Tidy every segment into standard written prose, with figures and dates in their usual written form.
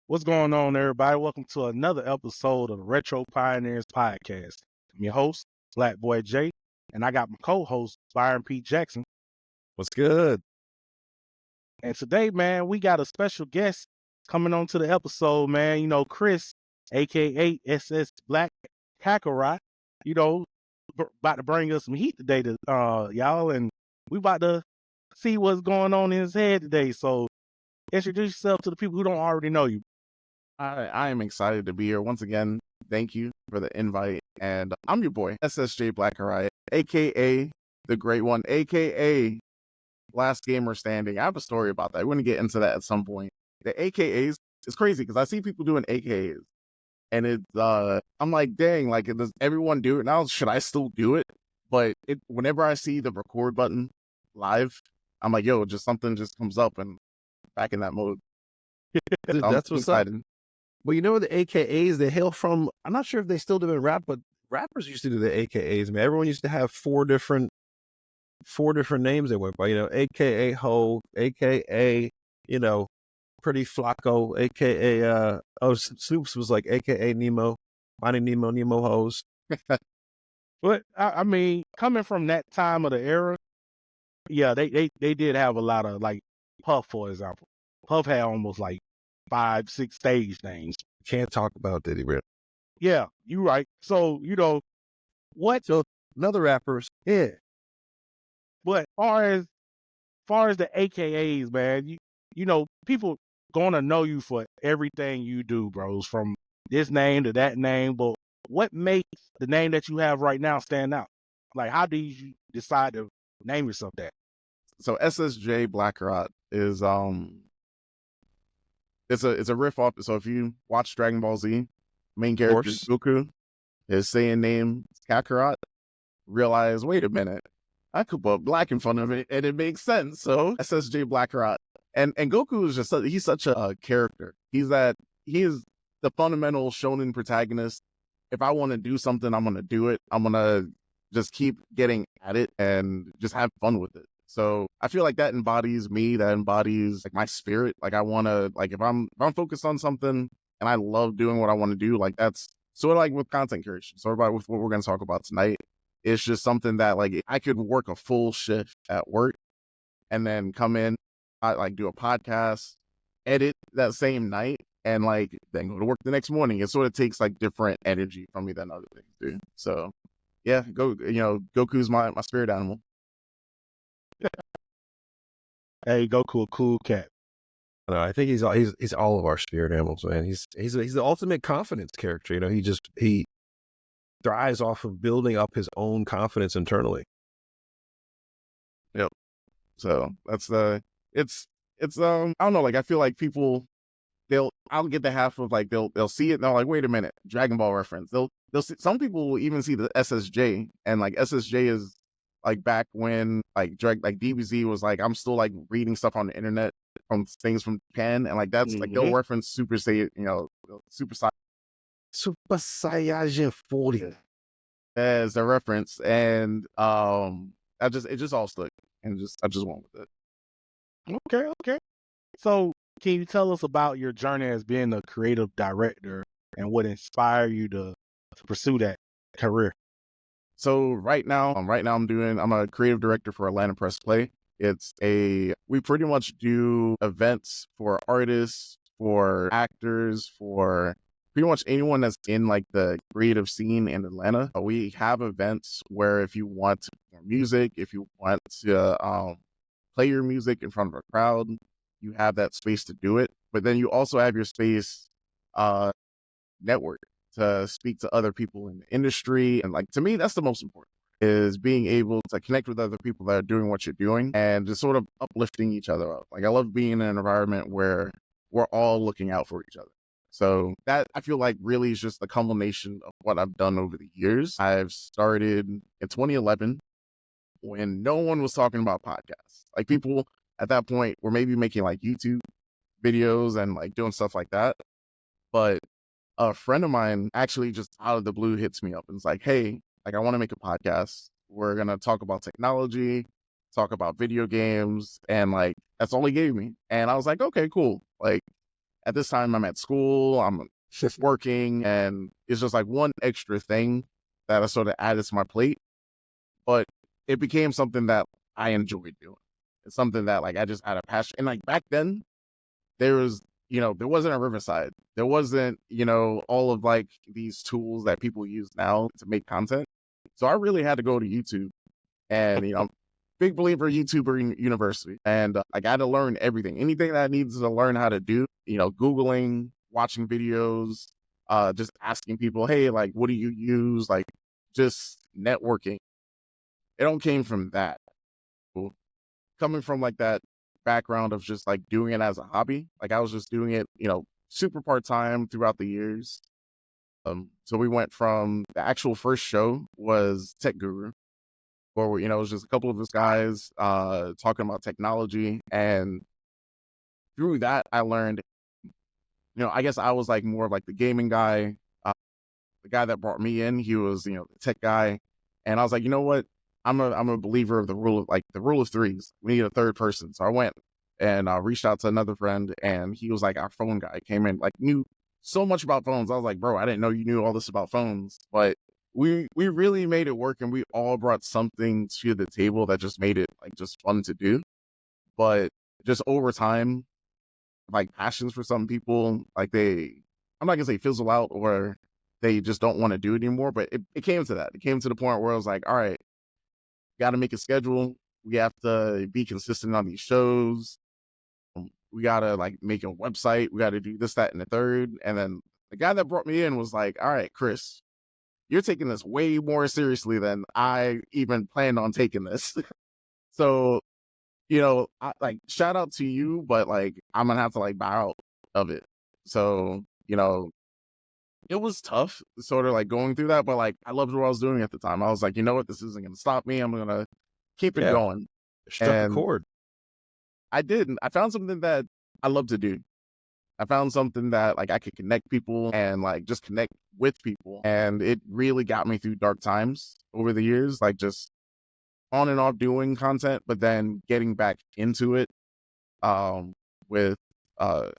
What's going on, everybody? Welcome to another episode of the Retro Pioneers Podcast. I'm your host, Black Boy J, and I got my co-host, Byron P. Jackson. What's good? And today, man, we got a special guest coming on to the episode, man. You know, Chris, aka SSJ Blackarrot, about to bring us some heat today to y'all, and we about to see what's going on in his head today. So introduce yourself to the people who don't already know you. I am excited to be here once again. Thank you for the invite. And I'm your boy, SSJ Blackarot, aka the Great One, aka Last Gamer Standing. I have a story about that. We're going to get into that at some point. The AKAs is crazy because I see people doing AKAs. And it's, I'm like, dang, like, does everyone do it now? Should I still do it? But whenever I see the record button live, I'm like, yo, just something just comes up and back in that mode. Dude, that's what's excited. Up. Well, you know, the AKAs, they hail from, I'm not sure if they still do it in rap, but rappers used to do the AKAs, man. Everyone used to have four different names they went by, AKA Ho, AKA, Pretty Flacco, AKA, Snoops was like AKA Nemo, Finding Nemo Hoes. But, I mean, coming from that time of the era, yeah, they did have a lot of, like, Puff, for example. Puff had almost like 5-6 stage names. Can't talk about Diddy, really. Yeah, you're right. So, what? So, another rappers, yeah. But far as the AKAs, man, people gonna know you for everything you do, bros, from this name to that name. But what makes the name that you have right now stand out? Like, how did you decide to name yourself that? So SSJ Blackarot is it's a riff off. So if you watch Dragon Ball Z, main character Goku, his Saiyan name is Kakarot. Realize, wait a minute, I could put black in front of it and it makes sense. So SSJ Blackarot. And Goku is just he's such a character. He is the fundamental shonen protagonist. If I want to do something, I'm gonna do it. I'm gonna just keep getting at it and just have fun with it. So I feel like that embodies me. That embodies like my spirit. Like I want to, like if I'm focused on something and I love doing what I want to do, like that's sort of like with content creation. Sort of like with what we're going to talk about tonight. It's just something that like I could work a full shift at work and then come in, I like do a podcast, edit that same night, and like then go to work the next morning. It sort of takes like different energy from me than other things do. So yeah, Goku's my spirit animal. Hey, Goku, a cool cat. No, I think he's all of our spirit animals, man. He's the ultimate confidence character. He thrives off of building up his own confidence internally. Yep. So that's it's I don't know, like I feel like people I'll get the half of like they'll see it and they're like, wait a minute, Dragon Ball reference. They'll see, some people will even see the SSJ, and like SSJ is like back when like DBZ was like, I'm still like reading stuff on the internet from things from Japan, and like that's like they'll reference Super Saiyan, Super Saiyan 40 as a reference, and it just all stuck, and I just went with it. Okay. So can you tell us about your journey as being a creative director and what inspired you to pursue that career? So right now I'm a creative director for Atlanta Press Play. We pretty much do events for artists, for actors, for pretty much anyone that's in like the creative scene in Atlanta. We have events where if you want to perform music, if you want to play your music in front of a crowd, you have that space to do it. But then you also have your space network to speak to other people in the industry. And like, to me, that's the most important, is being able to connect with other people that are doing what you're doing and just sort of uplifting each other up. Like I love being in an environment where we're all looking out for each other. So that I feel like really is just the culmination of what I've done over the years. I've started in 2011 when no one was talking about podcasts. Like people at that point were maybe making like YouTube videos and like doing stuff like that. But a friend of mine actually just out of the blue hits me up and is like, hey, like I want to make a podcast. We're going to talk about technology, talk about video games. And like, that's all he gave me. And I was like, okay, cool. Like at this time I'm at school, I'm working, and it's just like one extra thing that I sort of added to my plate. But it became something that I enjoyed doing. It's something that like I just had a passion. And like back then, there was, there wasn't a Riverside. There wasn't, all of like these tools that people use now to make content. So I really had to go to YouTube, and I'm big believer YouTuber University, and like I had to learn everything, anything that I needed to learn how to do. Googling, watching videos, just asking people, hey, like, what do you use? Like, just networking. It all came from that. Coming from like that background of just like doing it as a hobby, like I was just doing it, super part-time throughout the years. So we went from the actual first show was Tech Guru, where, it was just a couple of us guys talking about technology. And through that, I learned, I guess I was like more of like the gaming guy. The guy that brought me in, he was, the tech guy. And I was like, you know what? I'm a believer of the rule of threes. We need a third person. So I went and reached out to another friend, and he was like our phone guy. Came in, like knew so much about phones. I was like, bro, I didn't know you knew all this about phones. But we really made it work, and we all brought something to the table that just made it like just fun to do. But just over time, like passions for some people, like I'm not gonna say fizzle out or they just don't want to do it anymore, but it came to that. It came to the point where I was like, all right, got to make a schedule. We have to be consistent on these shows. We got to like make a website. We got to do this, that, and the third. And then the guy that brought me in was like, all right, Chris, you're taking this way more seriously than I even planned on taking this. So, like shout out to you, but like, I'm going to have to like bow out of it. So, it was tough sort of like going through that, but like I loved what I was doing at the time. I was like, you know what, this isn't going to stop me. I'm going to keep it going. Struck a chord. I did. I found something that I love to do. I found something that like I could connect people and like just connect with people. And it really got me through dark times over the years, like just on and off doing content, but then getting back into it with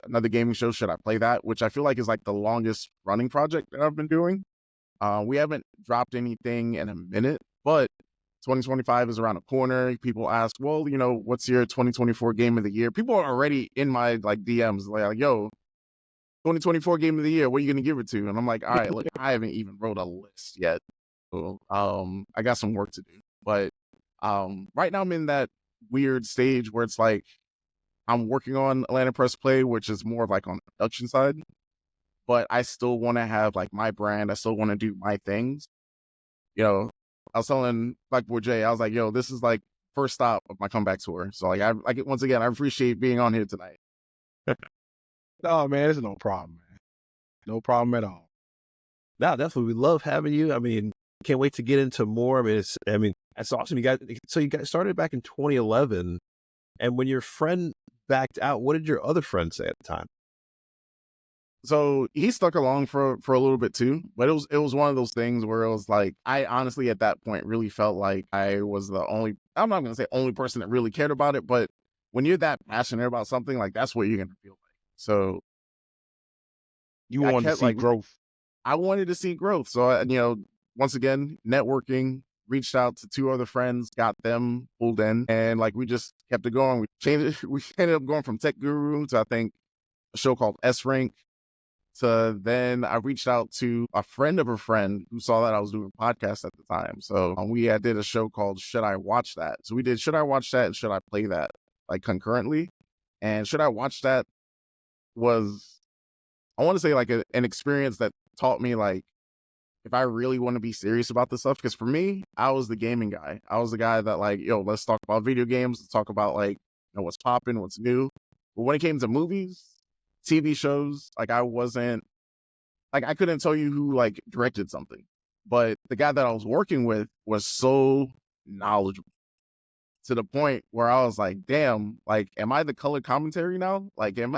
another gaming show, Should I Play That? Which I feel like is like the longest running project that I've been doing. We haven't dropped anything in a minute, but 2025 is around the corner. People ask, well, what's your 2024 game of the year? People are already in my like DMs like, yo, 2024 game of the year, what are you going to give it to? And I'm like, all right, look, I haven't even wrote a list yet. So, I got some work to do, but right now I'm in that weird stage where it's like, I'm working on Atlanta Press Play, which is more of like on the production side, but I still want to have like my brand. I still want to do my things. I was telling like with Jay, I was like, yo, this is like first stop of my comeback tour. So like, once again, I appreciate being on here tonight. No, man, it's no problem, man. No problem at all. No, definitely. We love having you. I mean, can't wait to get into more. I mean, that's awesome. You guys started back in 2011. And when your friend backed out, what did your other friend say at the time? So he stuck along for a little bit too, but it was one of those things where it was like, I honestly at that point really felt like I was the only, I'm not going to say only person that really cared about it, but when you're that passionate about something, like that's what you're going to feel like. So you wanted to see growth. I wanted to see growth. So, once again, networking, reached out to two other friends, got them pulled in, and like we just kept it going. We changed it. We ended up going from Tech Guru to I think a show called S Rank. So then I reached out to a friend of a friend who saw that I was doing podcasts at the time. So we did a show called Should I Watch That? So we did Should I Watch That and Should I Play That like concurrently. And Should I Watch That was, I want to say like an experience that taught me like, if I really want to be serious about this stuff, because for me, I was the gaming guy. I was the guy that like, yo, let's talk about video games. Let's talk about like, what's popping, what's new. But when it came to movies, TV shows, like I wasn't, like I couldn't tell you who like directed something. But the guy that I was working with was so knowledgeable to the point where I was like, damn, like, am I the color commentary now? Like, am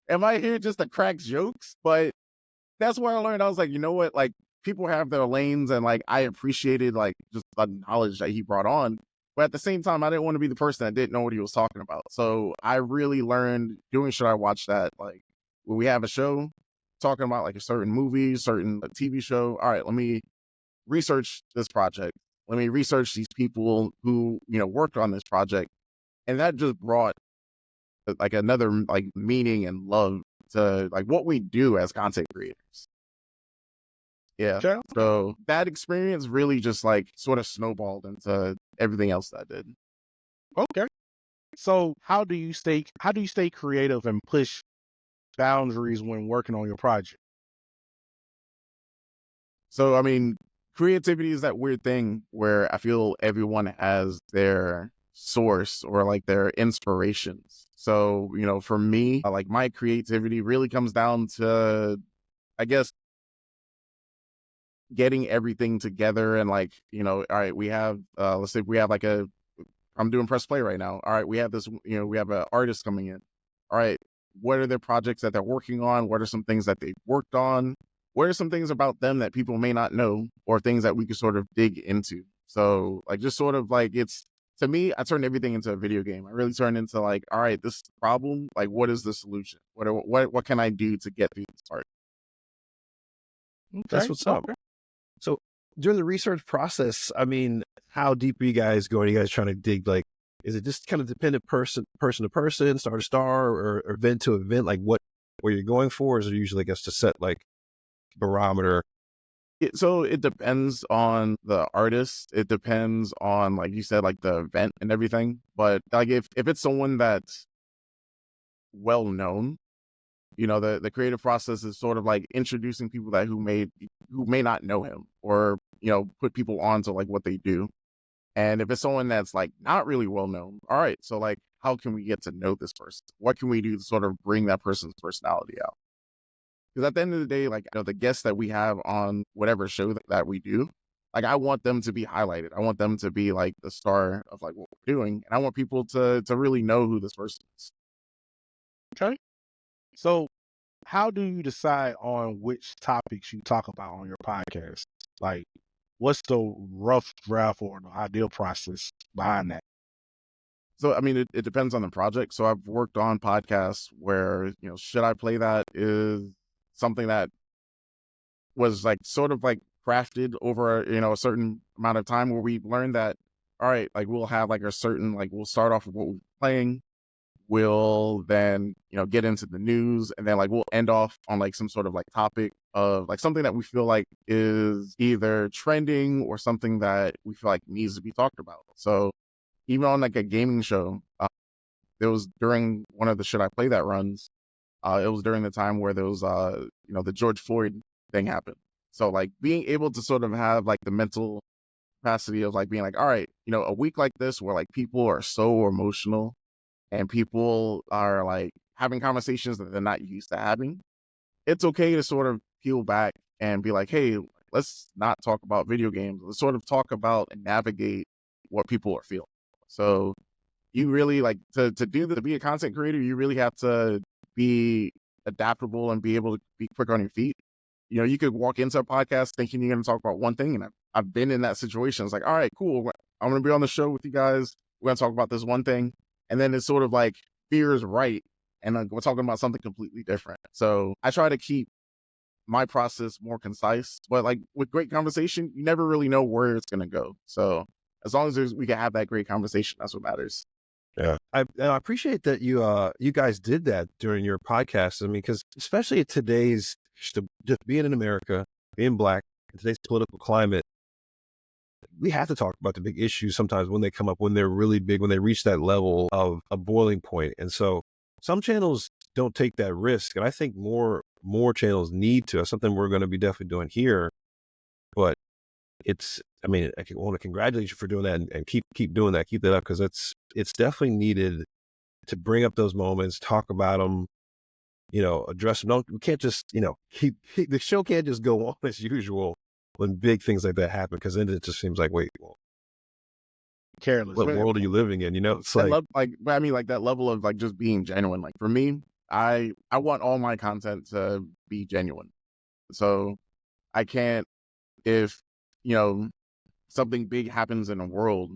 I here just to crack jokes? But that's where I learned. I was like, you know what? Like, people have their lanes, and like I appreciated like just the knowledge that he brought on. But at the same time, I didn't want to be the person that didn't know what he was talking about. So I really learned doing Should I Watch That? Like when we have a show talking about like a certain movie, certain TV show, all right, let me research this project. Let me research these people who, worked on this project. And that just brought like another like meaning and love to like what we do as content creators. Yeah. Okay. So that experience really just like sort of snowballed into everything else that I did. Okay. So how do you stay creative and push boundaries when working on your project? So, I mean, creativity is that weird thing where I feel everyone has their source or like their inspirations. So, for me, like my creativity really comes down to, I guess, getting everything together and like, all right, we have, let's say we have like I'm doing press play right now. All right, we have this, we have an artist coming in. All right, what are their projects that they're working on? What are some things that they've worked on? What are some things about them that people may not know or things that we could sort of dig into? So like, just sort of like to me, I turn everything into a video game. I really turn into like, all right, this is the problem. Like, what is the solution? What can I do to get through this part? That's Okay. what's up. So during the research process, I mean, how deep are you guys going? Are you guys trying to dig, like, is it just kind of dependent person to person, star to star, or event to event? Like what you're going for? Is it usually, I guess, to set like barometer? So it depends on the artist. It depends on, like you said, like the event and everything. But like if it's someone that's well known, the creative process is sort of like introducing people who may not know him or put people on to like what they do. And if it's someone that's like not really well known, all right, so like how can we get to know this person? What can we do to sort of bring that person's personality out? Because at the end of the day, like, the guests that we have on whatever show that we do, like, I want them to be highlighted. I want them to be like the star of like what we're doing. And I want people to really know who this person is. Okay. So how do you decide on which topics you talk about on your podcast? Like, what's the rough draft or the ideal process behind that? So, I mean, it depends on the project. So I've worked on podcasts where, Should I Play That is something that was like sort of like crafted over, a certain amount of time where we learned that, all right, like we'll have like a certain, like we'll start off with what we're playing. We'll then, get into the news and then like we'll end off on like some sort of like topic of like something that we feel like is either trending or something that we feel like needs to be talked about. So even on like a gaming show, there was during one of the Should I Play That runs, it was during the time where there was, the George Floyd thing happened. So like being able to sort of have like the mental capacity of like being like, all right, a week like this where like people are so emotional and people are like having conversations that they're not used to having, it's okay to sort of peel back and be like, hey, let's not talk about video games. Let's sort of talk about and navigate what people are feeling. So you really like to be a content creator, you really have to be adaptable and be able to be quick on your feet. You could walk into a podcast thinking you're going to talk about one thing. And I've been in that situation. It's like, all right, cool. I'm going to be on the show with you guys. We're going to talk about this one thing. And then it's sort of like fear is right. And we're talking about something completely different. So I try to keep my process more concise, but like with great conversation, you never really know where it's going to go. So as long as we can have that great conversation, that's what matters. Yeah, I appreciate that you guys did that during your podcast. I mean, because especially at today's, just being in America, being Black, in today's political climate, we have to talk about the big issues sometimes when they come up, when they're really big, when they reach that level of a boiling point. And so some channels don't take that risk, and I think more channels need to. That's something we're going to be definitely doing here. But I mean, I want to congratulate you for doing that and keep doing that, keep that up, because it's definitely needed to bring up those moments, talk about them, address them. We can't just, the show can't just go on as usual when big things like that happen, because then it just seems like, wait, well, Careless. what world are you living in? It's I like, love I mean like that level of like just being genuine. Like for me, I want all my content to be genuine. So I can't, if something big happens in a world,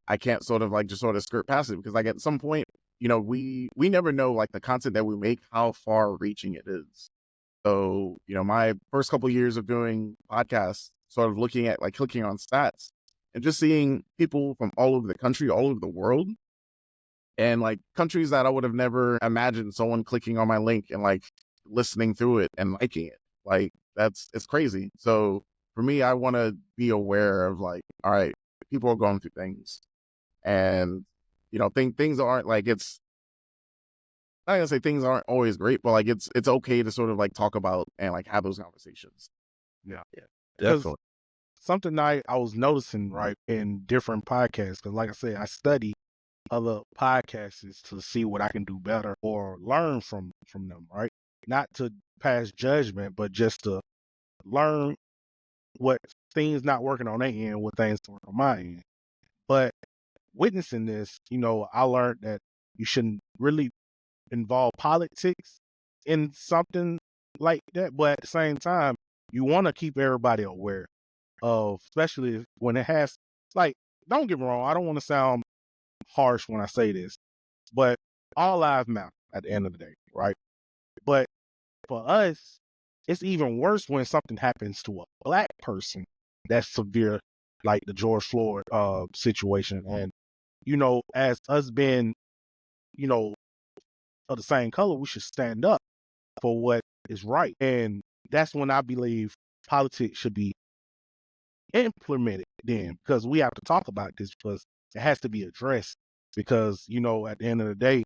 I can't sort of like just sort of skirt past it, because like at some point we never know like the content that we make, how far reaching it is. So, my first couple of years of doing podcasts, sort of looking at like clicking on stats and just seeing people from all over the country, all over the world, and like countries that I would have never imagined someone clicking on my link and like listening through it and liking it. Like it's crazy. So for me, I want to be aware of like, all right, people are going through things, and things aren't like I'm not gonna say things aren't always great, but like it's okay to sort of like talk about and like have those conversations. Yeah. Definitely. Because something I was noticing, right, in different podcasts, because like I said, I study other podcasts to see what I can do better or learn from them, right? Not to pass judgment, but just to learn what things not working on their end, what things work on my end. But witnessing this, I learned that you shouldn't really involve politics in something like that. But at the same time, you want to keep everybody aware of, especially when it has, like, don't get me wrong, I don't want to sound harsh when I say this, but all lives matter at the end of the day, right? But for us, it's even worse when something happens to a black person that's severe, like the George Floyd situation. And, as us being, of the same color, we should stand up for what is right. And that's when I believe politics should be implemented then, because we have to talk about this, because it has to be addressed, because, at the end of the day,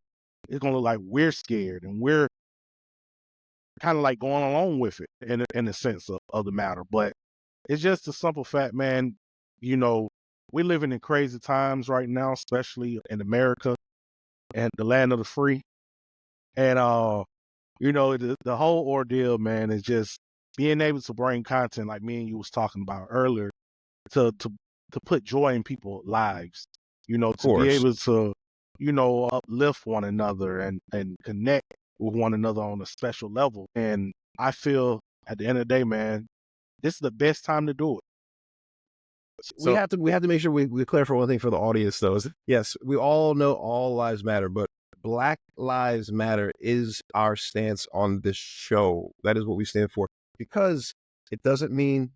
it's going to look like we're scared and we're kind of like going along with it in the sense of the matter. But it's just a simple fact, man. We're living in crazy times right now, especially in America and the land of the free. And, the whole ordeal, man, is just being able to bring content like me and you was talking about earlier to put joy in people's lives, Of to be course. able to, uplift one another and connect with one another on a special level. And I feel at the end of the day, man, this is the best time to do it. We So have to make sure we clarify one thing for the audience, though. Yes, we all know all lives matter, but Black Lives Matter is our stance on this show. That is what we stand for, because it doesn't mean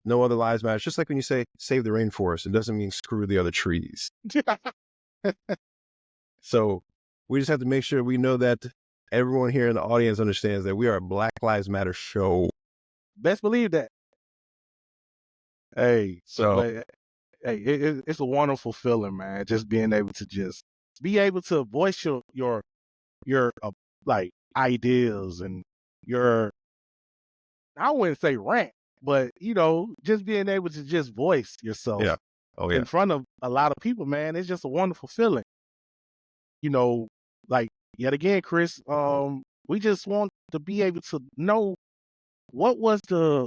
no other lives matter. It's just like when you say save the rainforest, it doesn't mean screw the other trees. So we just have to make sure we know that everyone here in the audience understands that we are a Black Lives Matter show. Best believe that. Hey, So but hey, it's a wonderful feeling, man. Just being able to just be able to voice your like ideas and your, I wouldn't say rant, but just being able to just voice yourself yeah, oh yeah, in front of a lot of people, man. It's just a wonderful feeling. Like, yet again, Chris, we just want to be able to know what was the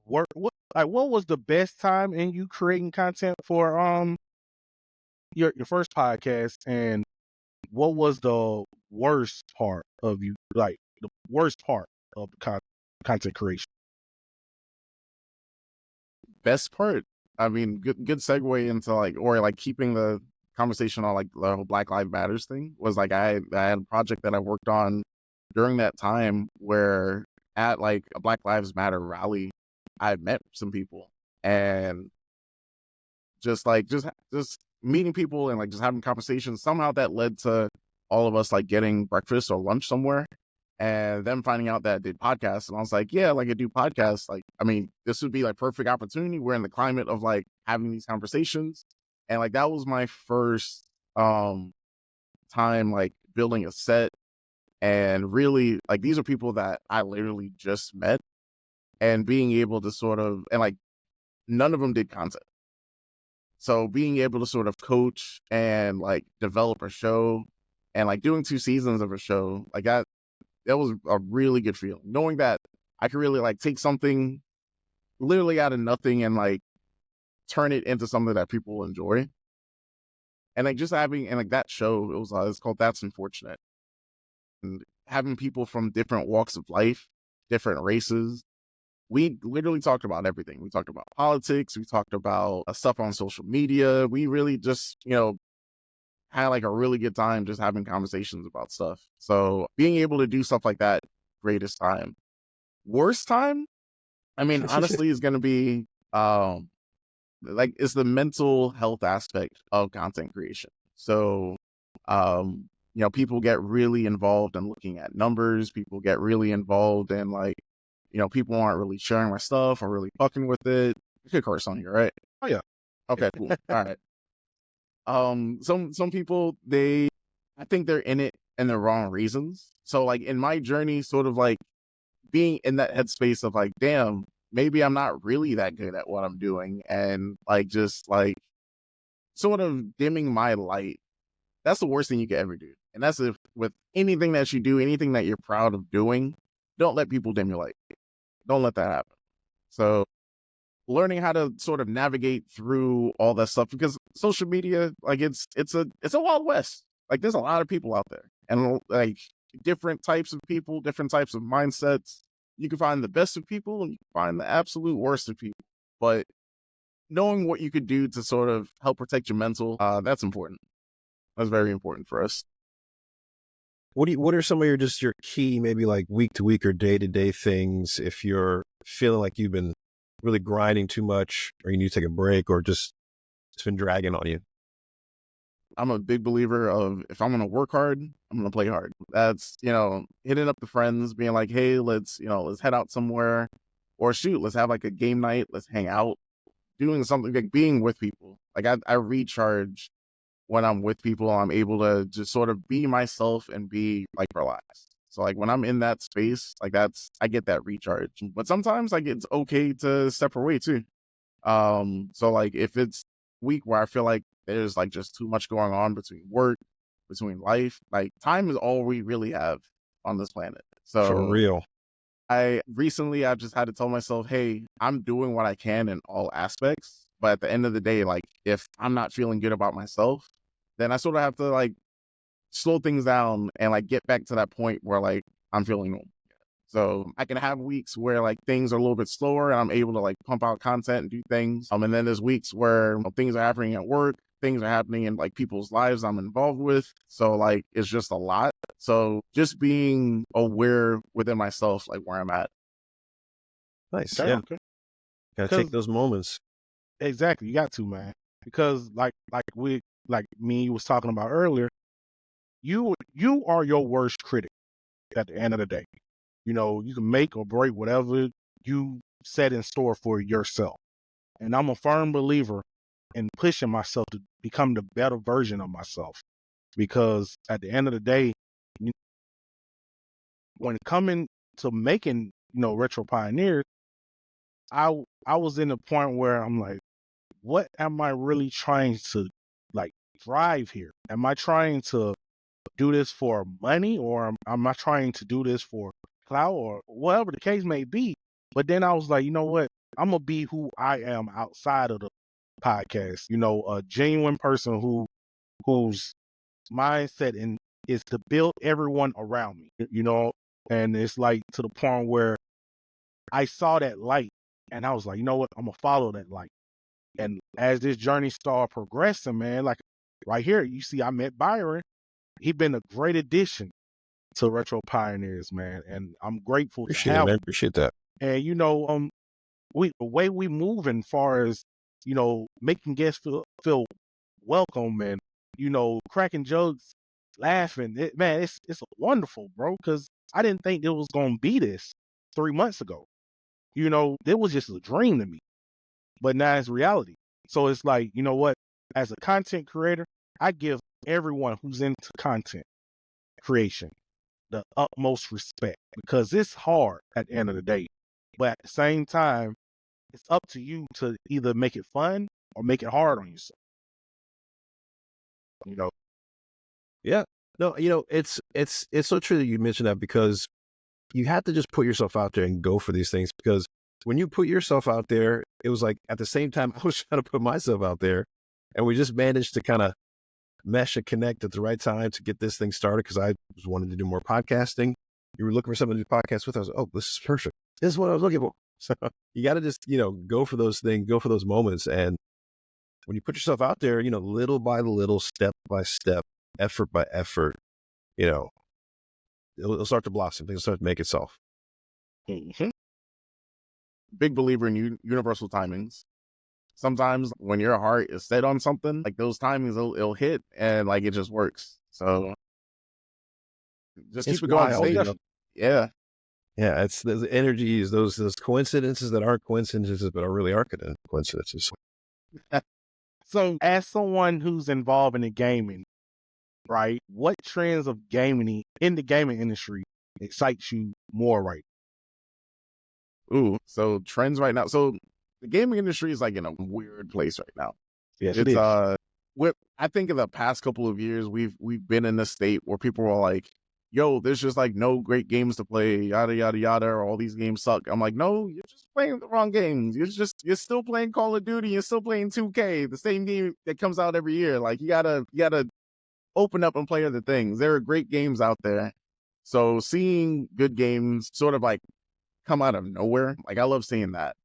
work, what was the best time in you creating content for your first podcast, and what was the worst part of you, like the worst part of content creation? best part, I mean, good segue into like, or like keeping the conversation on like the whole Black Lives Matters thing, was like I had a project that I worked on during that time where at like a Black Lives Matter rally, I had met some people, and just like just meeting people and like just having conversations. Somehow that led to all of us like getting breakfast or lunch somewhere, and then finding out that I did podcasts. And I was like, yeah, like I do podcasts. Like, I mean, this would be like perfect opportunity. We're in the climate of like having these conversations. And like that was my first time like building a set, and really like these are people that I literally just met, and being able to sort of, and like none of them did content. So being able to sort of coach and like develop a show, and like doing 2 seasons of a show, like that was a really good feeling. Knowing that I could really like take something literally out of nothing and like turn it into something that people enjoy. And like just having, and like that show, it's called That's Unfortunate. And having people from different walks of life, different races, we literally talked about everything. We talked about politics. We talked about stuff on social media. We really just, had like a really good time just having conversations about stuff. So being able to do stuff like that, greatest time. Worst time, I mean, honestly, is going to be like it's the mental health aspect of content creation. So, people get really involved in looking at numbers. People get really involved in like, people aren't really sharing my stuff or really fucking with it. You could curse on here, right? Oh yeah. Okay, cool. All right. Some people, I think they're in it in the wrong reasons. So like in my journey, sort of like being in that headspace of like, damn, maybe I'm not really that good at what I'm doing, and like just like sort of dimming my light. That's the worst thing you could ever do. And that's if with anything that you do, anything that you're proud of doing, don't let people dim your light. Don't let that happen. So learning how to sort of navigate through all that stuff, because social media, like it's a wild west. Like there's a lot of people out there, and like different types of people, different types of mindsets. You can find the best of people and you can find the absolute worst of people. But knowing what you could do to sort of help protect your mental, that's important. That's very important for us. What are some of your key, maybe like week to week or day to day things if you're feeling like you've been really grinding too much, or you need to take a break, or just it's been dragging on you? I'm a big believer of, if I'm going to work hard, I'm going to play hard. That's, hitting up the friends, being like, hey, let's head out somewhere, or shoot, let's have like a game night. Let's hang out, doing something, like being with people. Like I recharge when I'm with people. I'm able to just sort of be myself and be like relaxed. So like when I'm in that space, like I get that recharge. But sometimes like it's okay to step away too. So like if it's week where I feel like there's like just too much going on between work, between life, like time is all we really have on this planet. So For real. I just had to tell myself, hey, I'm doing what I can in all aspects. But at the end of the day, like if I'm not feeling good about myself, then I sort of have to like slow things down and like get back to that point where like I'm feeling normal. So I can have weeks where like things are a little bit slower and I'm able to like pump out content and do things. And then there's weeks where things are happening at work, things are happening in like people's lives I'm involved with. So like it's just a lot. So just being aware within myself, like where I'm at. Nice. Okay, Yeah. okay. Gotta take those moments. Exactly, you got to, man. Because like me and you was talking about earlier, you are your worst critic at the end of the day. You can make or break whatever you set in store for yourself. And I'm a firm believer in pushing myself to become the better version of myself. Because at the end of the day, when coming to making, Retro Pioneers, I was in a point where I'm like, what am I really trying to like drive here? Am I trying to do this for money, or am I trying to do this for clout, or whatever the case may be? But then I was like, you know what? I'm gonna be who I am outside of the podcast. A genuine person whose mindset is to build everyone around me. And it's like to the point where I saw that light, and I was like, you know what? I'm gonna follow that light. And as this journey started progressing, man, like right here, you see, I met Byron. He's been a great addition to Retro Pioneers, man, and I'm grateful to Appreciate it, have man. him. Appreciate that. And the way we move, as far as making guests feel welcome, and cracking jokes, laughing, man, it's wonderful, bro. Because I didn't think it was gonna be this 3 months ago. It was just a dream to me, but now it's reality. So it's like, you know what? As a content creator, I give everyone who's into content creation the utmost respect, because it's hard at the end of the day. But at the same time, it's up to you to either make it fun or make it hard on yourself. You know, Yeah. No, it's so true that you mentioned that, because you have to just put yourself out there and go for these things, because when you put yourself out there, it was like at the same time I was trying to put myself out there, and we just managed to kind of mesh and connect at the right time to get this thing started, because I was wanting to do more podcasting. You were looking for something to do podcasts with. I was like, oh, this is perfect. This is what I was looking for. So you got to just, go for those things, go for those moments. And when you put yourself out there, little by little, step by step, effort by effort, you know, it'll start to blossom. Things will start to make itself. Mhm. Big believer in universal timings. Sometimes when your heart is set on something, like those timings, it'll hit and like it just works. So just It's keep it going. wild, you know? Yeah. Yeah, it's those energies, those coincidences that aren't coincidences, but are coincidences. So, as someone who's involved in the gaming, right? What trends of gaming in the gaming industry excites you more right Ooh, so trends right now. So the gaming industry is like in a weird place right now. now? Yes, it It's is. what I think in the past couple of years we've been in a state where people are like, yo, there's just like no great games to play, yada yada yada, or all these games suck. I'm like, no, you're just playing the wrong games. You're still playing Call of Duty, you're still playing 2K, the same game that comes out every year. Like you gotta open up and play other things. There are great games out there. So seeing good games sort of like come out of nowhere, like I love seeing that.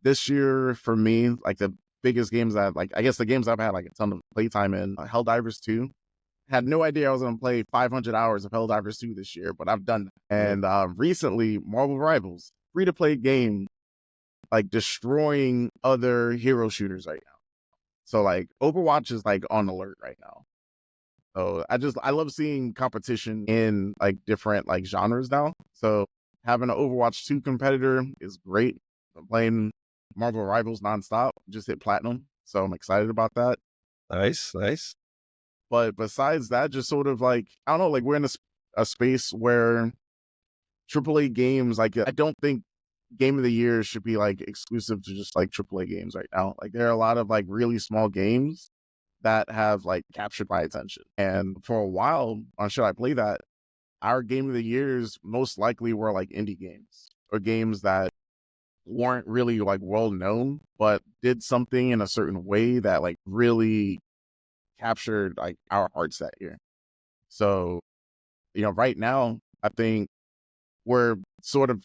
This year for me, like the biggest games I guess the games I've had like a ton of playtime in, Helldivers 2. Had no idea I was going to play 500 hours of Helldivers 2 this year, but I've done that. And recently, Marvel Rivals, free-to-play game, like destroying other hero shooters right now. So like Overwatch is like on alert right now. So I love seeing competition in like different like genres now. So having an Overwatch 2 competitor is great. I'm playing Marvel Rivals nonstop, just hit platinum. So I'm excited about that. Nice. But besides that, just sort of like, I don't know, like we're in a space where AAA games, like I don't think game of the year should be like exclusive to just like AAA games right now. Like there are a lot of like really small games that have like captured my attention. And for a while on Should I Play That, our game of the years most likely were like indie games or games that weren't really like well known, but did something in a certain way that like really captured like our hearts that year. So, right now, I think we're sort of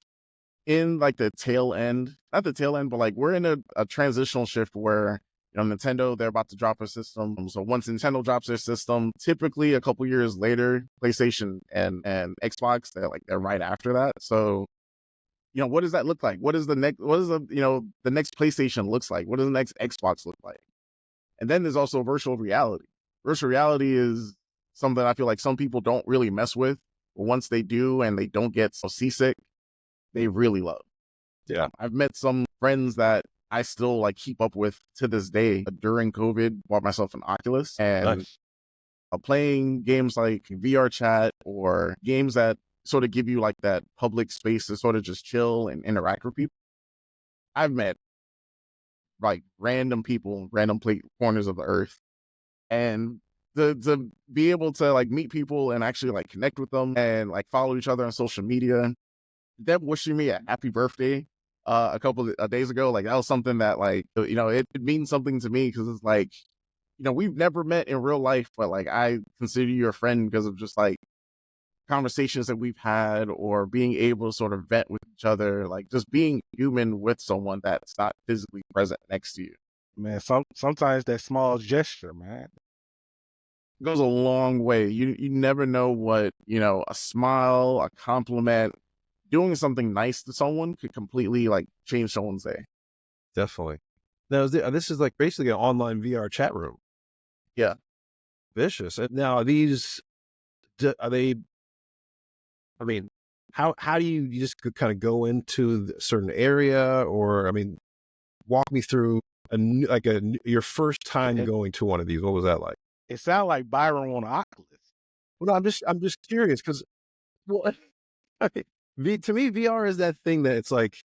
in like the tail end, not the tail end, but like we're in a transitional shift where, Nintendo, they're about to drop a system. So once Nintendo drops their system, typically a couple years later, PlayStation and Xbox, they're right after that. So, what does that look like? What is the next, the next PlayStation looks like? What does the next Xbox look like? And then there's also virtual reality. Virtual reality is something I feel like some people don't really mess with. But once they do and they don't get so seasick, they really love. Yeah. I've met some friends that I still like keep up with to this day. During COVID, bought myself an Oculus and playing games like VR chat or games that sort of give you like that public space to sort of just chill and interact with people. I've met like random people, random corners of the earth. And to be able to like meet people and actually like connect with them and like follow each other on social media. Them wishing me a happy birthday a couple of days ago, like that was something that like, it means something to me because it's like, we've never met in real life, but like I consider you a friend because of just like conversations that we've had or being able to sort of vent with each other, like just being human with someone that's not physically present next to you. Man, sometimes that small gesture, man. Goes a long way. You never know what, a smile, a compliment, doing something nice to someone could completely like change someone's day. Definitely. Now, this is like basically an online VR chat room. Yeah. Vicious. And now these, are they, I mean, how do you just kind of go into a certain area, or, I mean, walk me through your first time going to one of these. What was that like? It sounds like Byron on an Oculus. Well, I'm just curious because, well, to me, VR is that thing that it's like,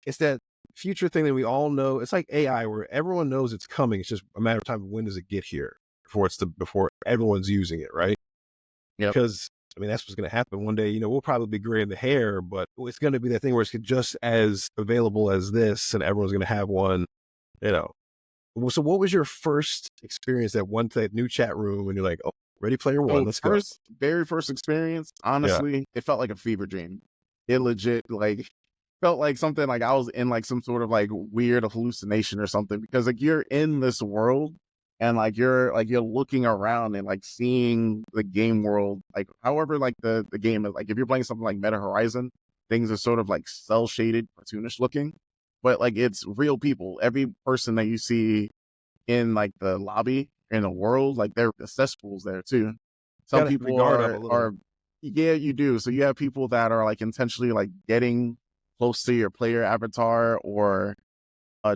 it's that future thing that we all know. It's like AI, where everyone knows it's coming. It's just a matter of time. When does it get here before everyone's using it, right? Yeah. Because I mean, that's what's going to happen one day. We'll probably be gray in the hair, but it's going to be that thing where it's just as available as this, and everyone's going to have one. So what was your first experience that new chat room when you're like, oh, Ready Player One, let's go? Very first experience, honestly, It felt like a fever dream. It legit like felt like something like I was in like some sort of like weird hallucination or something, because like you're in this world and like you're looking around and like seeing the game world, like however like the game is, like if you're playing something like Meta Horizon, things are sort of like cell shaded, cartoonish looking, but like it's real people. Every person that you see in like the lobby in the world, like they're the cesspools there too. Some Gotta people regard them a little. are yeah, you do. So you have people that are like intentionally like getting close to your player avatar, or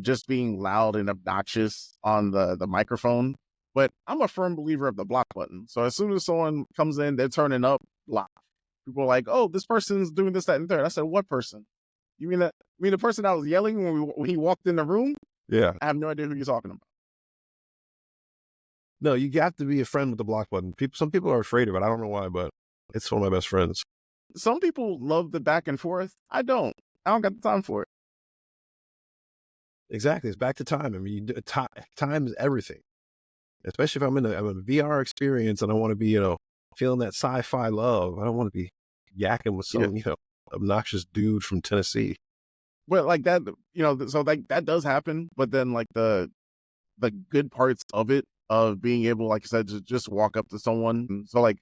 just being loud and obnoxious on the microphone. But I'm a firm believer of the block button. So as soon as someone comes in, they're turning up, block. People are like, "Oh, this person's doing this, that, and third." I said, "What person? You mean that? You mean the person that was yelling when he walked in the room?" Yeah. I have no idea who you're talking about. No, you got to be a friend with the block button. Some people are afraid of it. I don't know why, but it's one of my best friends. Some people love the back and forth. I don't. I don't got the time for it. Exactly. It's back to time. I mean, time is everything. Especially if I'm in a VR experience and I want to be, feeling that sci-fi love. I don't want to be yakking with some, obnoxious dude from Tennessee. But like that, so like that does happen. But then like the good parts of it, of being able, like I said, to just walk up to someone. So like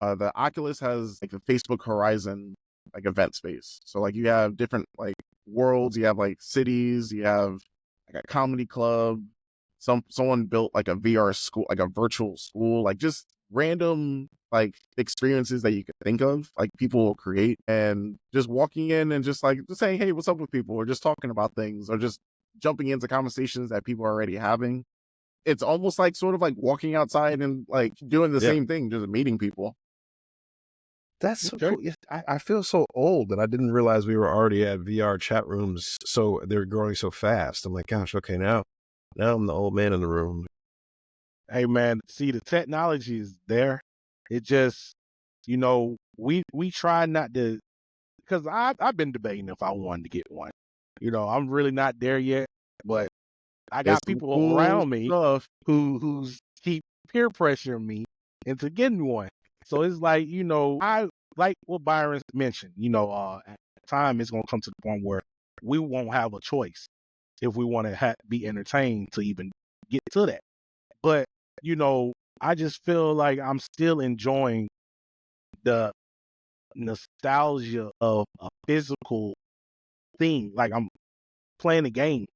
the Oculus has like the Facebook Horizon like event space. So like you have different like worlds, you have like cities, you have like a comedy club. Someone built like a VR school, like a virtual school, like just random like experiences that you could think of, like people will create, and just walking in and just saying, "Hey, what's up," with people, or just talking about things, or just jumping into conversations that people are already having. It's almost like sort of like walking outside and like doing the same thing, just meeting people. That's so Okay. cool. Yeah, I feel so old that I didn't realize we were already at VR chat rooms. So they're growing so fast. I'm like, gosh, okay, now I'm the old man in the room. Hey man, see, the technology is there. It just, we try not to, because I've been debating if I wanted to get one. I'm really not there yet, but I There's got some people cool around me stuff. who's keep peer pressuring me into getting one. So it's like, I like what Byron mentioned, at the time it's gonna come to the point where we won't have a choice if we want to be entertained to even get to that. But, I just feel like I'm still enjoying the nostalgia of a physical thing. Like I'm playing a game.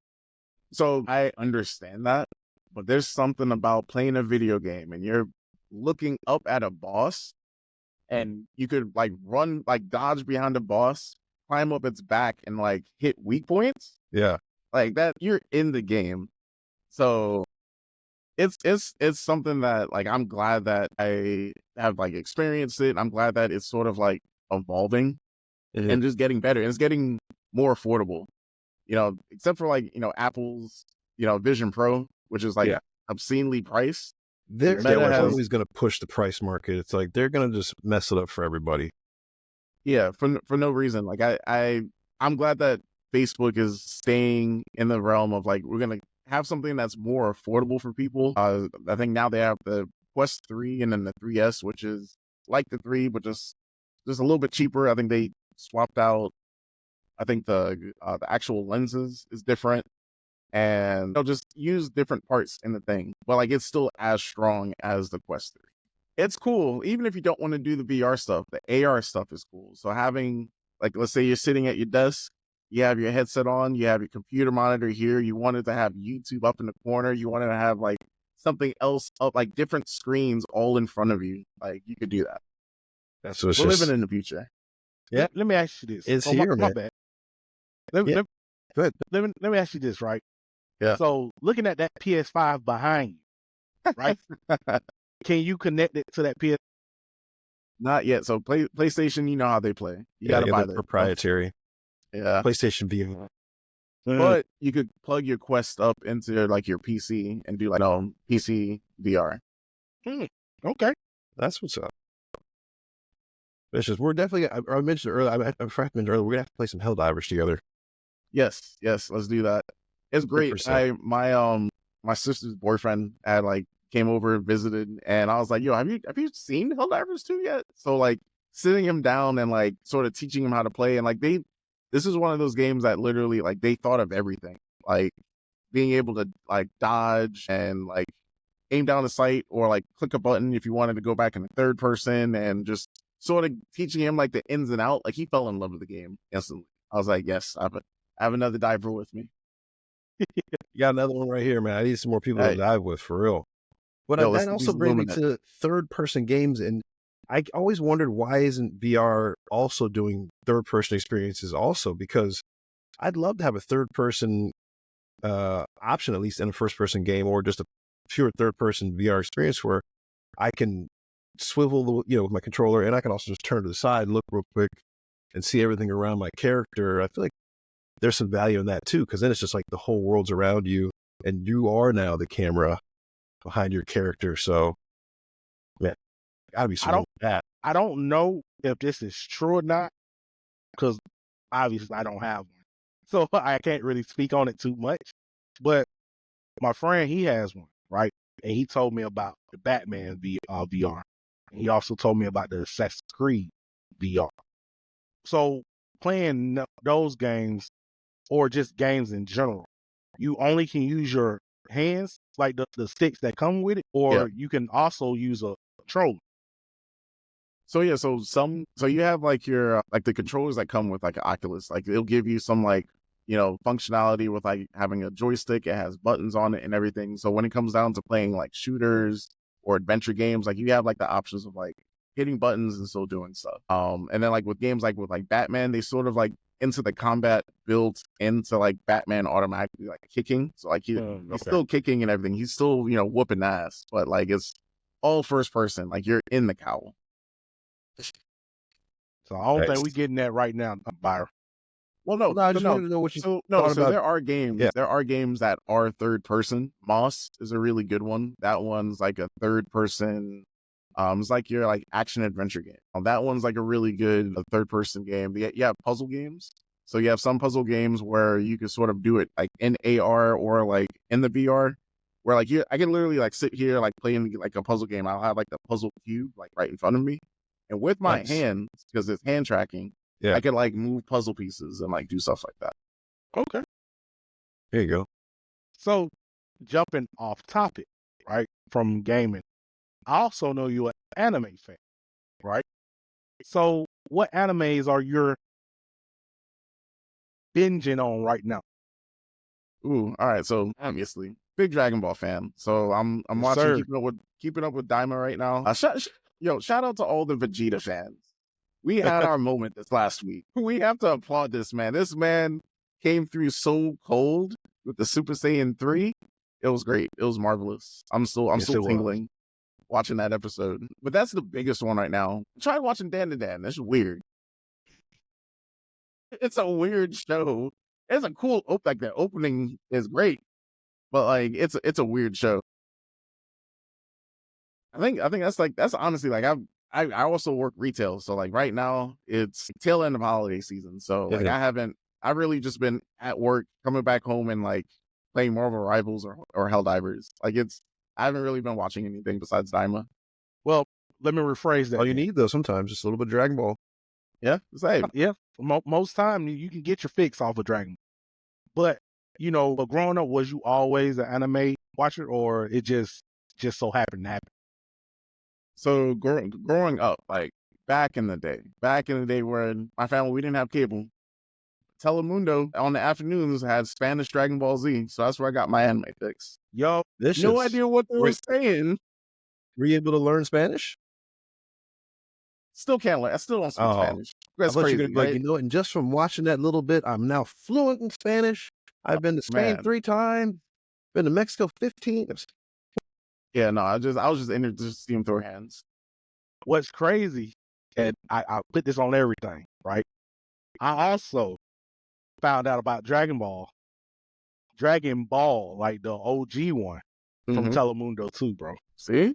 So I understand that, but there's something about playing a video game and you're looking up at a boss, and you could like run, like dodge behind the boss, climb up its back, and like hit weak points. Yeah. Like that, you're in the game. So it's something that like I'm glad that I have like experienced it. I'm glad that it's sort of like evolving and just getting better. And it's getting more affordable. Except for like, Apple's, Vision Pro, which is like obscenely priced. They're Meta has, always going to push the price market. It's like they're going to just mess it up for everybody. for no reason. Like I'm glad that Facebook is staying in the realm of like, we're gonna have something that's more affordable for people. I think now they have the Quest 3 and then the 3S, which is like the 3, but just a little bit cheaper. I think they swapped out. I think the actual lenses is different, and they'll just use different parts in the thing, but like it's still as strong as the Quest 3. It's cool, even if you don't want to do the VR stuff. The AR stuff is cool. So having, like, let's say you're sitting at your desk, you have your headset on, you have your computer monitor here, you wanted to have YouTube up in the corner, you wanted to have like something else up, like different screens all in front of you. Like you could do that. That's what's We're living in the future. Yeah. Let me ask you this. It's my here, man. bad. Let, Yeah. let, Go ahead. let me ask you this, right? Yeah. So looking at that PS5 behind you, right? Can you connect it to that PS? Not yet. So PlayStation, you know how they play. You got to buy the proprietary. Yeah. PlayStation VR. But you could plug your Quest up into like your PC and do like PC VR. Okay. That's what's up. It's just, we're definitely, I mentioned earlier, I forgot to mention earlier, we're going to have to play some Helldivers together. Yes, let's do that. It's great. 100%. My sister's boyfriend had like came over and visited, and I was like, "Yo, have you seen Helldivers 2 yet?" So like sitting him down and like sort of teaching him how to play, and like this is one of those games that literally like they thought of everything, like being able to like dodge and like aim down the sight or like click a button if you wanted to go back in the third person, and just sort of teaching him like the ins and out. Like he fell in love with the game instantly. I was like, yes, I have another diver with me. You got another one right here, man. I need some more people to dive with for real. But Yo, that also brings me to third-person games, and I always wondered, why isn't VR also doing third-person experiences also? Because I'd love to have a third-person option, at least in a first-person game, or just a pure third-person VR experience where I can swivel, with my controller, and I can also just turn to the side, look real quick, and see everything around my character. I feel like there's some value in that too, because then it's just like the whole world's around you, and you are now the camera behind your character. So, man, gotta be something like that. I don't know if this is true or not, because obviously I don't have one, so I can't really speak on it too much. But my friend, he has one, right? And he told me about the Batman VR. He also told me about the Assassin's Creed VR. So playing those games, or just games in general, you only can use your hands, like the sticks that come with it, or you can also use a controller. So yeah, so you have like your like the controllers that come with like an Oculus, like it'll give you some like, functionality with like having a joystick. It has buttons on it and everything. So when it comes down to playing like shooters or adventure games, like you have like the options of like hitting buttons and still doing stuff. And then like with games like with like Batman, they sort of like into the combat built into like Batman automatically like kicking. So like he's still kicking and everything. He's still, whooping ass, but like it's all first person. Like you're in the cowl. So I don't think we're getting that right now, Byron. Well, no, I just wanted to know what you thought about. There are games. Yeah. There are games that are third person. Moss is a really good one. That one's like a third person. It's like your like action adventure game. That one's like a really good third person game. You have puzzle games. So you have some puzzle games where you can sort of do it like in AR or like in the VR, where like I can literally like sit here like playing like a puzzle game. I'll have like the puzzle cube like right in front of me, and with my hands, because it's hand tracking, I can like move puzzle pieces and like do stuff like that. Okay. There you go. So jumping off topic, right, from gaming, I also know you're an anime fan, right? So what animes are you binging on right now? Ooh, all right. So obviously, big Dragon Ball fan. So I'm watching keeping up with Daima right now. Shout out to all the Vegeta fans. We had our moment this last week. We have to applaud this man. This man came through so cold with the Super Saiyan 3. It was great. It was marvelous. I'm still tingling watching that episode. But that's the biggest one right now. Try watching Dan to Dan. That's weird. It's a weird show. It's a cool like the opening is great, but like it's a weird show. I think that's honestly like I also work retail, so like right now it's tail end of holiday season. So like I've really just been at work, coming back home and like playing Marvel Rivals or Helldivers. Like I haven't really been watching anything besides Daima. Well, let me rephrase that. All you need though sometimes just a little bit of Dragon Ball. Yeah, same. Yeah, most time you can get your fix off of Dragon Ball. But growing up, was you always an anime watcher, or it just so happened to happen? So growing up, like back in the day when my family, we didn't have cable, Telemundo on the afternoons had Spanish Dragon Ball Z. So that's where I got my anime fix. Yo, no idea what they were saying. Were you able to learn Spanish? Still can't learn. I still don't speak Spanish. That's crazy. You're gonna be like, and just from watching that little bit, I'm now fluent in Spanish. I've been to Spain 3 times, been to Mexico 15. Yeah, no, I was just in there just to see him throw hands. What's crazy, and I put this on everything, right? I also found out about Dragon Ball, like the OG one from Telemundo too, bro. See?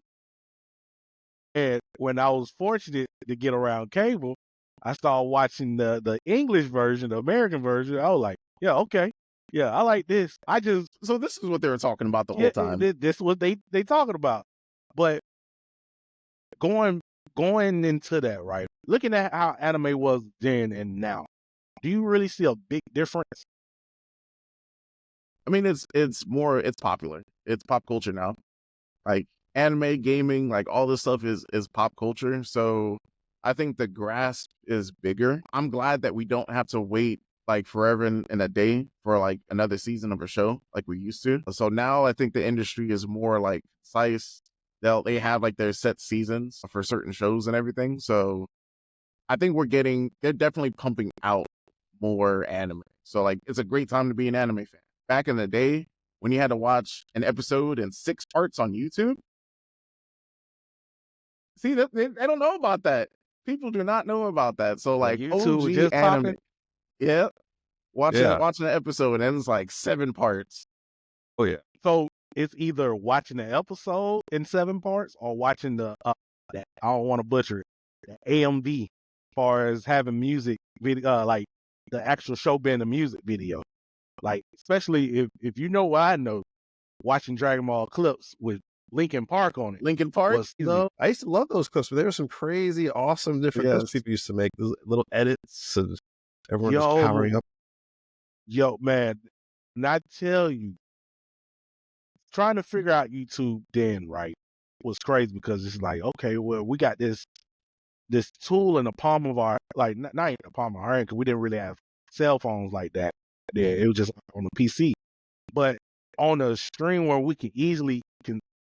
And when I was fortunate to get around cable, I started watching the English version, the American version. I was like, yeah, okay. Yeah, I like this. So this is what they were talking about the whole time. This is what they talking about. But going into that, right? Looking at how anime was then and now, do you really see a big difference? I mean, it's popular. It's pop culture now. Like anime, gaming, like all this stuff is pop culture. So I think the grasp is bigger. I'm glad that we don't have to wait like forever in a day for like another season of a show like we used to. So now I think the industry is more like concise. They have like their set seasons for certain shows and everything. So I think they're definitely pumping out more anime. So like it's a great time to be an anime fan. Back in the day when you had to watch an episode in 6 parts on YouTube, see, they don't know about that. People do not know about that. So When like YouTube was OG just anime, popping. yeah, Yeah. watching an episode and it's like 7 parts. Oh yeah. So it's either watching the episode in 7 parts or watching the I don't want to butcher it, the AMV, as far as having music video, like the actual show being a music video. Like especially if you know what I know, watching Dragon Ball clips with Linkin Park on it Linkin Park, was easy. No, I used to love those clips, but there were some crazy, awesome, different clips yes, people used to make. Those little edits and everyone just Yo, powering up. yo, man, and I tell you, trying to figure out YouTube then, right, was crazy because it's like, okay, well, we got this tool in the palm of our, like, not in the palm of our hand, because we didn't really have cell phones like that. Yeah, it was just on the PC. But on a screen where we can easily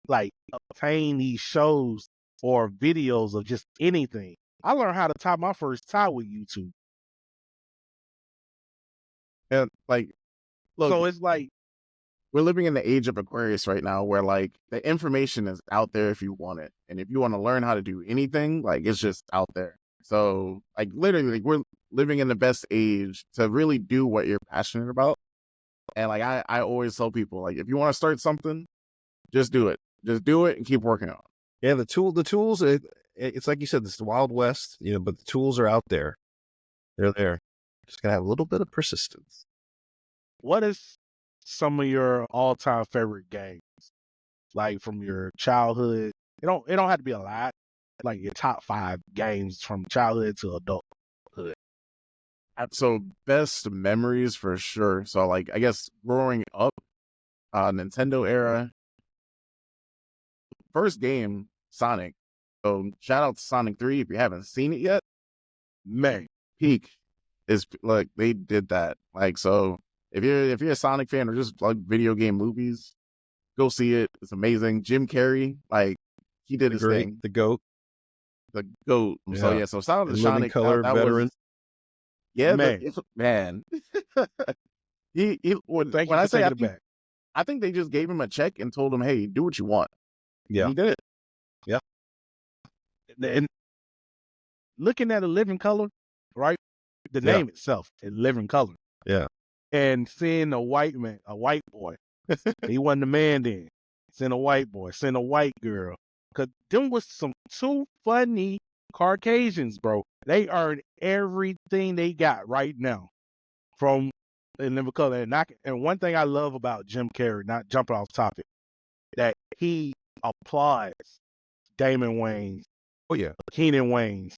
like obtain these shows or videos of just anything. I learned how to tie my first tie with YouTube. and like look, So it's like, we're living in the age of Aquarius right now where like the information is out there if you want it. And if you want to learn how to do anything, like it's just out there. So like literally like, we're living in the best age to really do what you're passionate about. And like I always tell people, like if you want to start something, just do it. Just do it and keep working on it. Yeah, the tools. It's like you said, this is the Wild West, but the tools are out there. They're there. Just gotta have a little bit of persistence. what is some of your all-time favorite games? Like from your childhood? It don't have to be a lot. Like your top 5 games from childhood to adulthood. So best memories for sure. So like I guess growing up, Nintendo era, first game, Sonic. So shout out to Sonic 3 if you haven't seen it yet. Man, Peak is like they did that. Like so if you're a Sonic fan or just like video game movies, go see it. It's amazing. Jim Carrey, like he did his thing. The GOAT. The GOAT. So yeah, so shout out to The living Sonic. color That veteran. was yeah, man. man. he when Thank you I for say taking it back. I think they just gave him a check and told him, "Hey, do what you want." Yeah. He did it. And looking at a living color, right? The Yeah. name itself is living color. Yeah. And seeing a white boy, he wasn't a man then. Seeing a white boy, seeing a white girl. Cause them was some 2 funny Caucasians, bro. They earned everything they got right now from in living color. And one thing I love about Jim Carrey, not jumping off topic, that he applauds Damon Wayans, Oh yeah. Keenan Wayans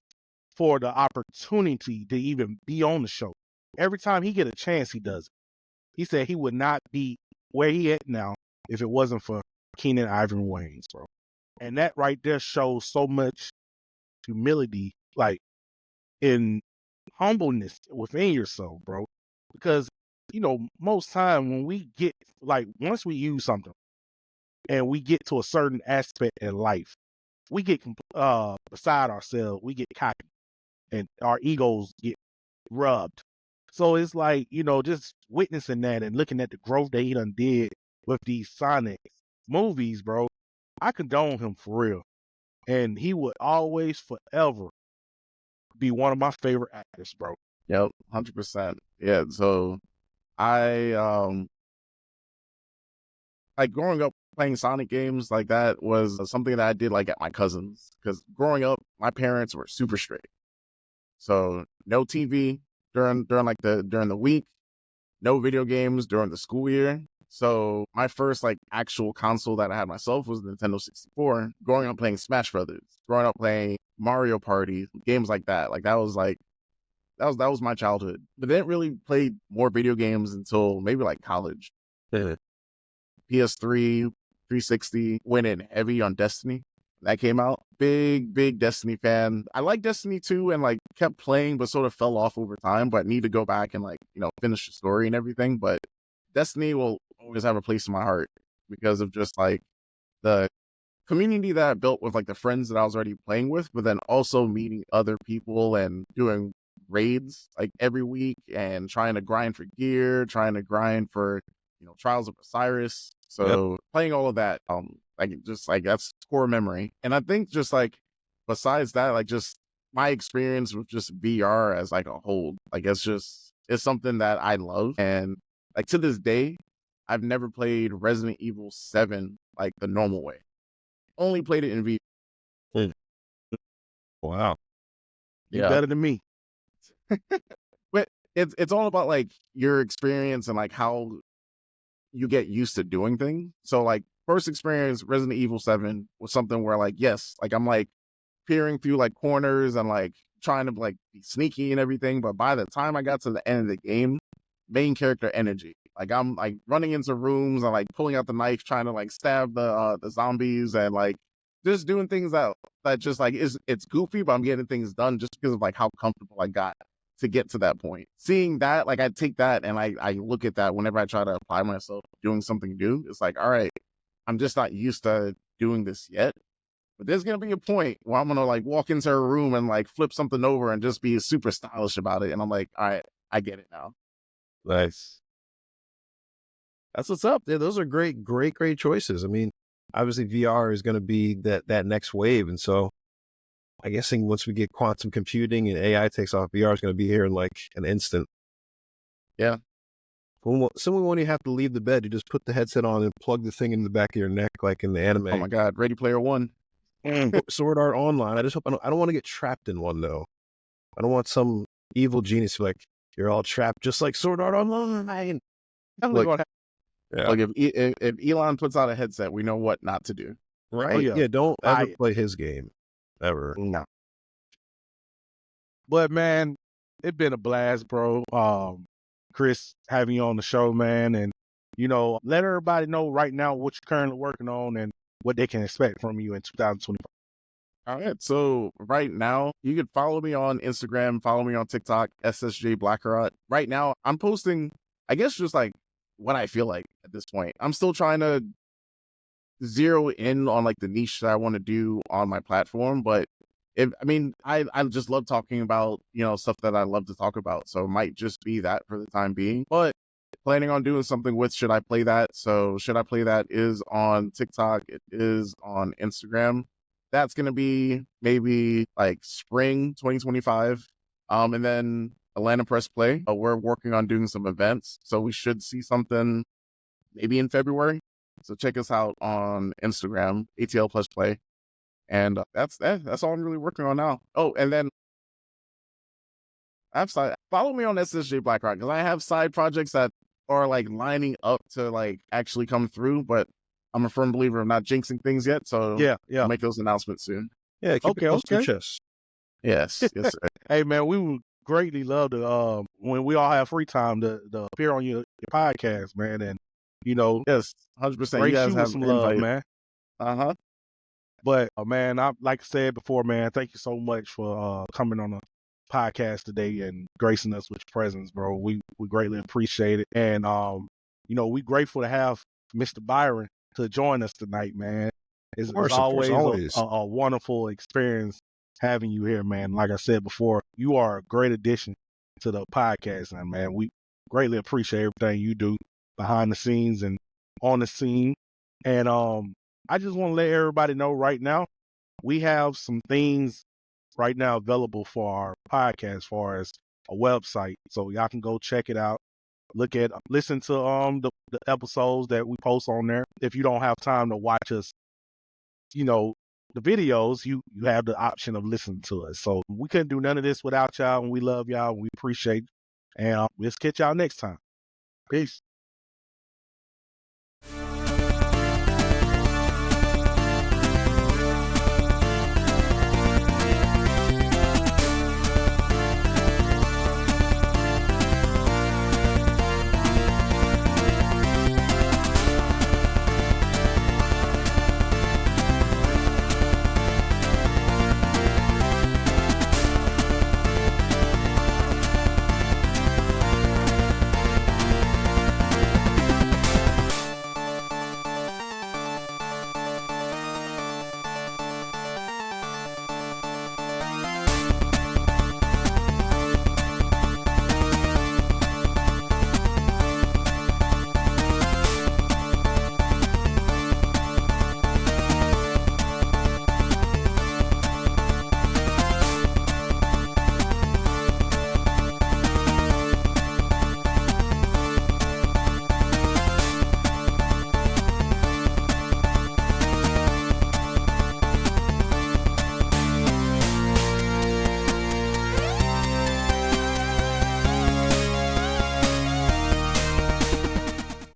for the opportunity to even be on the show. Every time he get a chance, he does it. He said he would not be where he at now if it wasn't for Keenan Ivan Wayans, bro. And that right there shows so much humility, like in humbleness within yourself, bro. Because most time when we get like once we use something and we get to a certain aspect in life, we get beside ourselves, we get cocky, and our egos get rubbed. So it's like, just witnessing that and looking at the growth that he done did with these Sonic movies, bro. I condone him for real. And he would always, forever be one of my favorite actors, bro. Yep, 100%. Yeah. So I like growing up playing Sonic games like that was something that I did like at my cousins because growing up, my parents were super strict. So no TV during during the week, no video games during the school year. So my first like actual console that I had myself was Nintendo 64. Growing up playing Smash Brothers, growing up playing Mario Party, games like that. Like that was my childhood. But I didn't really play more video games until maybe like college. Yeah. PS3, 360 went in heavy on Destiny. That came out. Big Destiny fan. I like Destiny 2 and like kept playing, but sort of fell off over time, but need to go back and like, finish the story and everything. But Destiny will always have a place in my heart because of just like the community that I built with like the friends that I was already playing with, but then also meeting other people and doing raids like every week and trying to grind for gear, trying to grind for, Trials of Osiris. So playing all of that, like just like that's core memory. And I think just like besides that, like just my experience with just VR as like a whole, like it's something that I love. And like to this day, I've never played Resident Evil 7 like the normal way. Only played it in VR. Wow. You're better than me. But it's all about like your experience and like how you get used to doing things. So like first experience, Resident Evil 7 was something where like, yes, like I'm like peering through like corners and like trying to like be sneaky and everything. But by the time I got to the end of the game, main character energy, like I'm like running into rooms and like pulling out the knife, trying to like stab the zombies and like just doing things that just like it's goofy, but I'm getting things done just because of like how comfortable I got to get to that point. Seeing that, like I take that and I look at that whenever I try to apply myself doing something new. It's like, all right, I'm just not used to doing this yet. But there's gonna be a point where I'm gonna like walk into a room and like flip something over and just be super stylish about it. And I'm like, all right, I get it now. Nice. That's what's up. Yeah, those are great choices. I mean, obviously VR is going to be that next wave. And so I guessing once we get quantum computing and AI takes off, VR is going to be here in like an instant. Yeah. Someone won't even have to leave the bed. You just put the headset on and plug the thing in the back of your neck, like in the anime. Oh my God. Ready Player One. Sword Art Online. I just hope I don't want to get trapped in one though. I don't want some evil genius to be like, you're all trapped just like Sword Art Online. Look, like if Elon puts out a headset, we know what not to do. Right? Oh, yeah, don't ever play his game. Ever. No. But man, it's been a blast, bro. Chris, having you on the show, man, and let everybody know right now what you're currently working on and what they can expect from you in 2025. All right. So right now, you can follow me on Instagram, follow me on TikTok, SSJ Blackarrot. Right now, I'm posting, I guess, just like what I feel like at this point. I'm still trying to zero in on like the niche that I want to do on my platform, but I just love talking about, stuff that I love to talk about. So it might just be that for the time being, but planning on doing something with Should I Play That? So Should I Play That is on TikTok. It is on Instagram. That's going to be maybe like spring 2025. And then Atlanta Press Play. We're working on doing some events. So we should see something maybe in February. So check us out on Instagram, ATL Plus Play. And that's all I'm really working on now. Oh, and then follow me on SSJ Blackarot because I have side projects that are like lining up to like actually come through, but I'm a firm believer of not jinxing things yet. So yeah, I'll make those announcements soon. Yeah, keep it close to your chest. Yes, yes. Sir. Hey man, we would greatly love to when we all have free time to appear on your podcast, man, and yes, 100%. You guys have some love, man. But man, like I said before, man, thank you so much for coming on the podcast today and gracing us with your presence, bro. We greatly appreciate it, and we grateful to have Mr. Byron to join us tonight, man. It's always a wonderful experience having you here, man. Like I said before, you are a great addition to the podcast, and man, we greatly appreciate everything you do behind the scenes and on the scene, and I just want to let everybody know right now, we have some things right now available for our podcast as far as a website. So y'all can go check it out. Listen to the episodes that we post on there. If you don't have time to watch us, the videos, you have the option of listening to us. So we couldn't do none of this without y'all, and we love y'all, and we appreciate it. And we'll catch y'all next time. Peace.